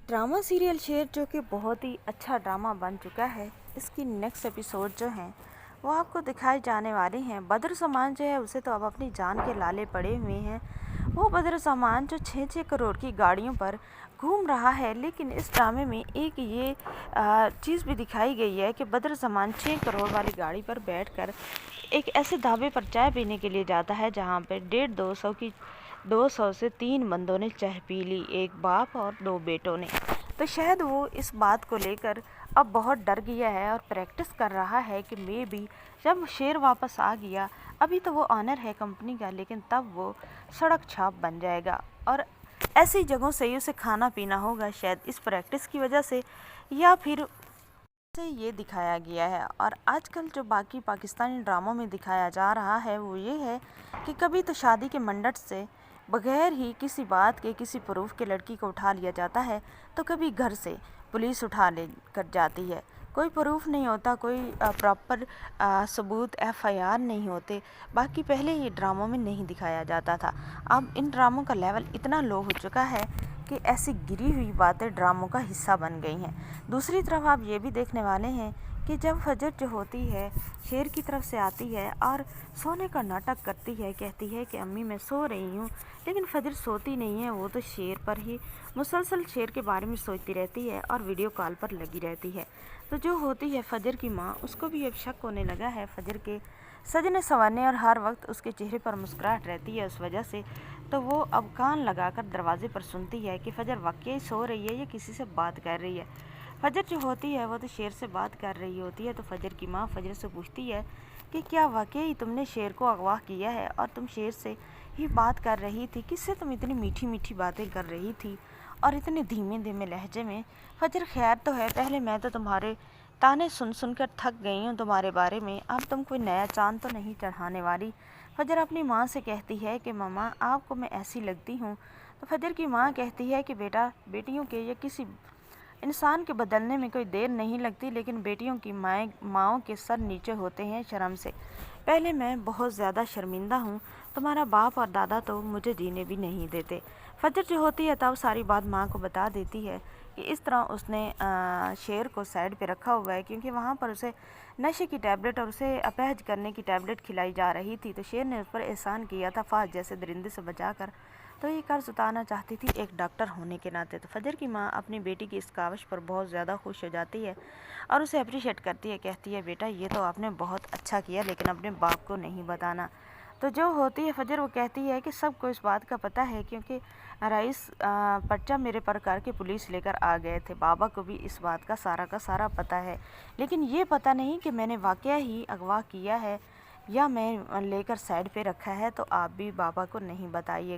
Drama serial शेर जो कि बहुत ही अच्छा ड्रामा बन चुका है, इसकी नेक्स्ट एपिसोड जो हैं वो आपको दिखाई जाने वाली हैं। बद्र सामान जो है उसे तो अब अपनी जान के लाले पड़े हुए हैं। वो बद्र सामान जो 6-6 करोड़ की गाड़ियों पर घूम रहा है, लेकिन इस ड्रामे में एक ये चीज़ भी दिखाई गई है कि बद्र सामान 6 करोड़ वाली गाड़ी पर बैठकर एक ऐसे ढाबे पर चाय पीने के लिए जाता है जहाँ पर 200 से 3 बंदों ने चाय पी ली, एक बाप और 2 बेटों ने। तो शायद वो इस बात को लेकर अब बहुत डर गया है और प्रैक्टिस कर रहा है कि मैं भी जब शेर वापस आ गया, अभी तो वो ऑनर है कंपनी का, लेकिन तब वो सड़क छाप बन जाएगा और ऐसी जगहों से ही उसे खाना पीना होगा, शायद इस प्रैक्टिस की वजह से या फिर से ये दिखाया गया है। और आजकल जो बाकी पाकिस्तानी ड्रामों में दिखाया जा रहा है वो ये है कि कभी तो शादी के मंडट से बगैर ही किसी बात के, किसी प्रूफ के लड़की को उठा लिया जाता है, तो कभी घर से पुलिस उठा ले कर जाती है। कोई प्रूफ नहीं होता, कोई प्रॉपर सबूत एफआईआर नहीं होते। बाकी पहले ये ड्रामों में नहीं दिखाया जाता था। अब इन ड्रामों का लेवल इतना लो हो चुका है कि ऐसी गिरी हुई बातें ड्रामों का हिस्सा बन गई हैं। दूसरी तरफ आप ये भी देखने वाले हैं कि जब फजर जो होती है शेर की तरफ से आती है और सोने का नाटक करती है, कहती है कि अम्मी मैं सो रही हूँ, लेकिन फजर सोती नहीं है। वो तो शेर पर ही मुसलसल शेर के बारे में सोचती रहती है और वीडियो कॉल पर लगी रहती है। तो जो होती है फजर की माँ, उसको भी अब शक होने लगा है फजर के सजने संवरने और हर वक्त उसके चेहरे पर मुस्कुराहट रहती है उस वजह से। तो वो अब कान लगाकर दरवाजे पर सुनती है कि फजर वाकई सो रही है या किसी से बात कर रही है। फजर जो होती है वो तो शेर से बात कर रही होती है। तो फजर की माँ फजर से पूछती है कि क्या वाकई तुमने शेर को अगवा किया है और तुम शेर से ही बात कर रही थी? किससे तुम इतनी मीठी मीठी बातें कर रही थी और इतने धीमे धीमे लहजे में? फजर खैर तो है, पहले मैं तो तुम्हारे ताने सुन सुनकर थक गई हूँ तुम्हारे बारे में, अब तुम कोई नया चांद तो नहीं चढ़ाने वाली। फजर अपनी माँ से कहती है कि मम्मा आपको मैं ऐसी लगती हूँ। तो फजर की माँ कहती है कि बेटा, बेटियों के या किसी इंसान के बदलने में कोई देर नहीं लगती, लेकिन बेटियों की माँओं के सर नीचे होते हैं शर्म से। पहले मैं बहुत ज़्यादा शर्मिंदा हूँ, तुम्हारा बाप और दादा तो मुझे जीने भी नहीं देते। फजर जो होती है तब सारी बात माँ को बता देती है कि इस तरह उसने शेर को साइड पे रखा हुआ है, क्योंकि वहाँ पर उसे नशे की टैबलेट और उसे अपहज करने की टैबलेट खिलाई जा रही थी। तो शेर ने उस पर एहसान किया था फाज जैसे दरिंदे से बचाकर, तो ये कर्ज उतारना चाहती थी एक डॉक्टर होने के नाते। तो फजर की माँ अपनी बेटी की इस काविश पर बहुत ज़्यादा खुश हो जाती है और उसे अप्रिशिएट करती है, कहती है बेटा ये तो आपने बहुत अच्छा किया, लेकिन अपने बाप को नहीं बताना। तो जो होती है फजर वो कहती है कि सबको इस बात का पता है, क्योंकि रईस पर्चा मेरे पर करके पुलिस लेकर आ गए थे। बाबा को भी इस बात का सारा पता है, लेकिन ये पता नहीं कि मैंने वाकया ही अगवा किया है या मैं लेकर साइड पे रखा है। तो आप भी बाबा को नहीं बताइएगा।